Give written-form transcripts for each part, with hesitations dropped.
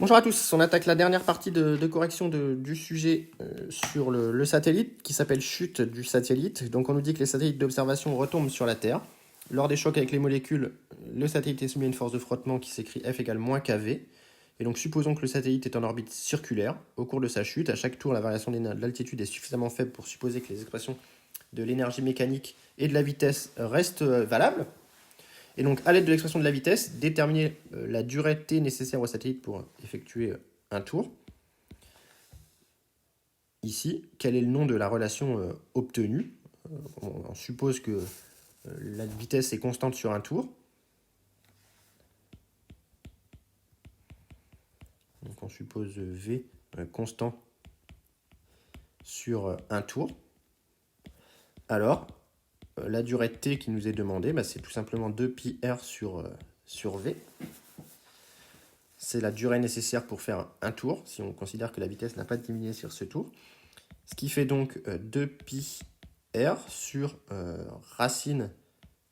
Bonjour à tous, on attaque la dernière partie de correction du sujet sur le satellite qui s'appelle chute du satellite. Donc on nous dit que les satellites d'observation retombent sur la Terre. Lors des chocs avec les molécules, le satellite est soumis à une force de frottement qui s'écrit F égale moins kV. Et donc supposons que le satellite est en orbite circulaire. Au cours de sa chute, à chaque tour, la variation de l'altitude est suffisamment faible pour supposer que les expressions de l'énergie mécanique et de la vitesse restent valables. Et donc, à l'aide de l'expression de la vitesse, déterminer la durée t nécessaire au satellite pour effectuer un tour. Ici, quel est le nom de la relation obtenue? On suppose que la vitesse est constante sur un tour. Donc, on suppose V constant sur un tour. Alors, la durée t qui nous est demandée, c'est tout simplement 2πr sur V. C'est la durée nécessaire pour faire un tour, si on considère que la vitesse n'a pas diminué sur ce tour. Ce qui fait donc 2πr sur racine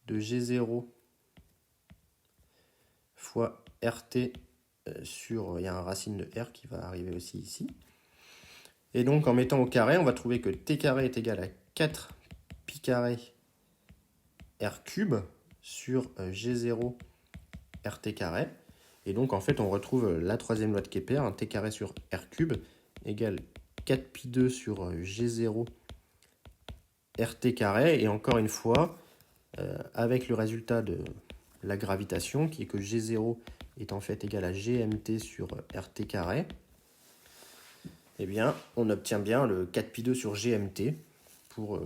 de G0 fois RT sur, il y a un racine de R qui va arriver aussi ici. Et donc en mettant au carré, on va trouver que t carré est égal à 4 pi carré R cube sur G0 RT carré. Et donc en fait on retrouve la troisième loi de Kepler, un t carré sur R cube égale 4pi2 sur G0 RT carré. Et encore une fois, avec le résultat de la gravitation, qui est que G0 est en fait égal à GMT sur RT carré, eh bien, on obtient bien le 4pi2 sur GMT pour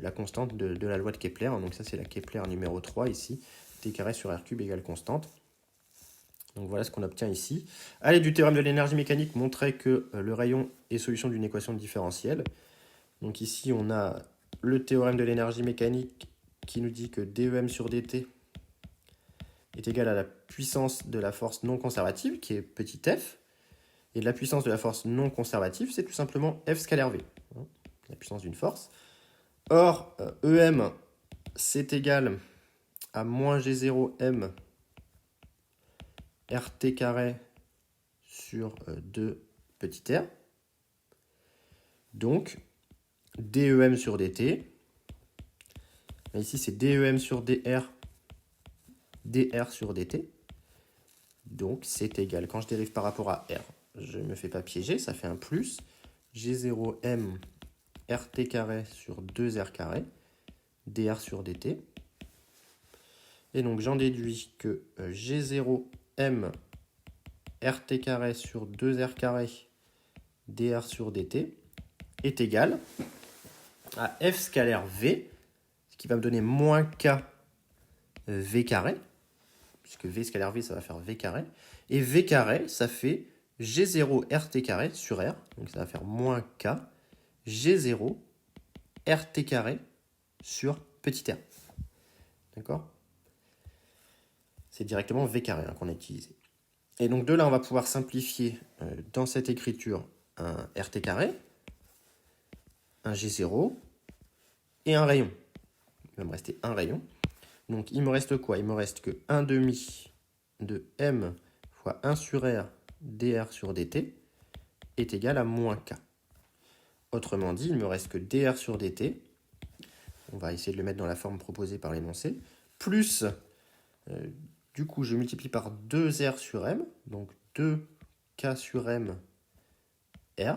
la constante de la loi de Kepler. Donc ça, c'est la Kepler numéro 3 ici. T carré sur R cube égale constante. Donc voilà ce qu'on obtient ici. À l'aide du théorème de l'énergie mécanique, montrer que le rayon est solution d'une équation différentielle. Donc ici, on a le théorème de l'énergie mécanique qui nous dit que DEM sur DT est égal à la puissance de la force non conservative, qui est petit f. Et la puissance de la force non conservative, c'est tout simplement F scalaire V, la puissance d'une force. Or, EM, c'est égal à moins G0M RT carré sur 2 petit r. Donc, DEM sur DT. Ici, c'est DEM sur DR, DR sur DT. Donc, c'est égal. Quand je dérive par rapport à R, je ne me fais pas piéger, ça fait un plus G0M RT carré sur 2R carré, DR sur DT. Et donc, j'en déduis que G0M RT carré sur 2R carré, DR sur DT est égal à F scalaire V, ce qui va me donner moins K V carré, puisque V scalaire V, ça va faire V carré. Et V carré, ça fait G0 RT carré sur R, donc ça va faire moins K G0 RT carré sur petit r. D'accord? C'est directement V carré qu'on a utilisé. Et donc de là, on va pouvoir simplifier dans cette écriture un RT carré, un G0 et un rayon. Il va me rester un rayon. Donc il me reste quoi? Il me reste que 1 demi de M fois 1 sur R dr sur dt est égal à moins K. Autrement dit, il me reste que dr sur dt, on va essayer de le mettre dans la forme proposée par l'énoncé, plus, du coup, je multiplie par 2R sur M, donc 2K sur M R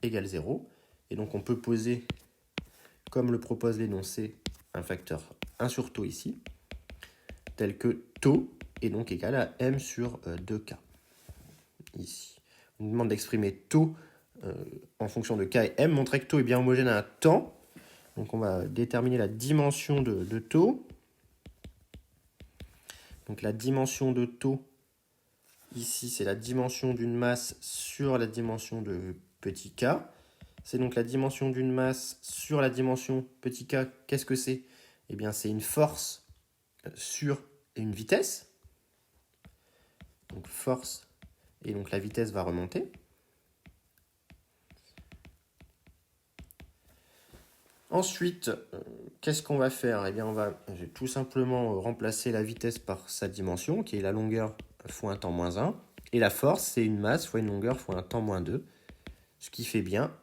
égale 0. Et donc on peut poser, comme le propose l'énoncé, un facteur 1 sur taux ici, tel que taux est donc égal à M sur 2K. Ici. On nous demande d'exprimer taux en fonction de K et M, montrer que taux est bien homogène à un temps. Donc on va déterminer la dimension de taux. Donc la dimension de taux, ici, c'est la dimension d'une masse sur la dimension de petit k. C'est donc la dimension d'une masse sur la dimension petit k. Qu'est-ce que c'est? Eh bien, c'est une force sur une vitesse. Donc force, et donc la vitesse va remonter. Ensuite, qu'est-ce qu'on va faire? Eh bien, on va tout simplement remplacer la vitesse par sa dimension, qui est la longueur fois un temps moins 1. Et la force, c'est une masse fois une longueur fois un temps moins 2. Ce qui fait bien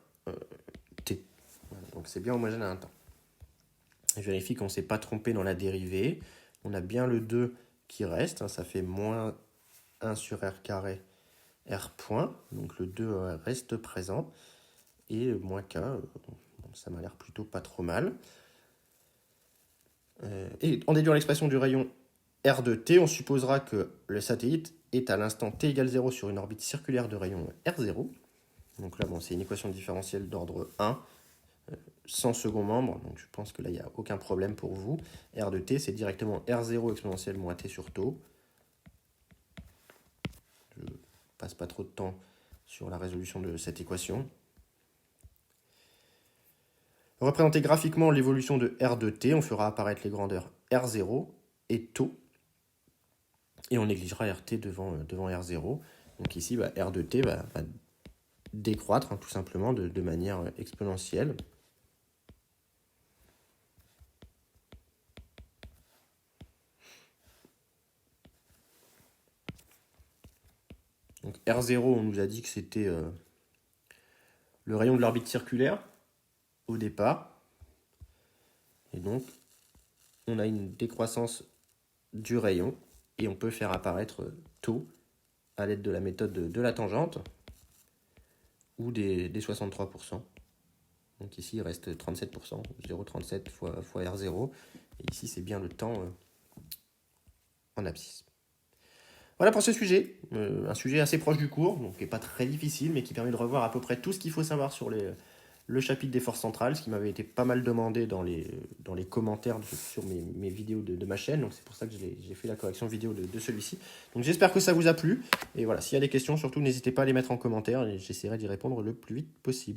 T. Voilà, donc c'est bien homogène à un temps. Je vérifie qu'on ne s'est pas trompé dans la dérivée. On a bien le 2 qui reste. Ça fait moins 1 sur r carré r point. Donc le 2 reste présent. Et moins k, ça m'a l'air plutôt pas trop mal. Et en déduisant l'expression du rayon r de t, on supposera que le satellite est à l'instant t égale 0 sur une orbite circulaire de rayon r0. Donc là, bon, c'est une équation différentielle d'ordre 1, sans second membre, donc je pense que là, il n'y a aucun problème pour vous. R de t, c'est directement R0 exponentielle moins t sur tau. Je ne passe pas trop de temps sur la résolution de cette équation. Représenter graphiquement l'évolution de R de t, on fera apparaître les grandeurs R0 et tau, et on négligera RT devant R0. Donc ici, R de t va décroître tout simplement de manière exponentielle. Donc R0, on nous a dit que c'était le rayon de l'orbite circulaire au départ. Et donc, on a une décroissance du rayon et on peut faire apparaître tau à l'aide de la méthode de la tangente ou des 63%. Donc ici, il reste 37%, 0,37 fois R0. Et ici, c'est bien le temps en abscisse. Voilà pour ce sujet, un sujet assez proche du cours, donc qui n'est pas très difficile, mais qui permet de revoir à peu près tout ce qu'il faut savoir sur le chapitre des forces centrales, ce qui m'avait été pas mal demandé dans les commentaires sur mes vidéos de ma chaîne, donc c'est pour ça que j'ai fait la correction vidéo de celui-ci. Donc j'espère que ça vous a plu, et voilà, s'il y a des questions, surtout n'hésitez pas à les mettre en commentaire, et j'essaierai d'y répondre le plus vite possible.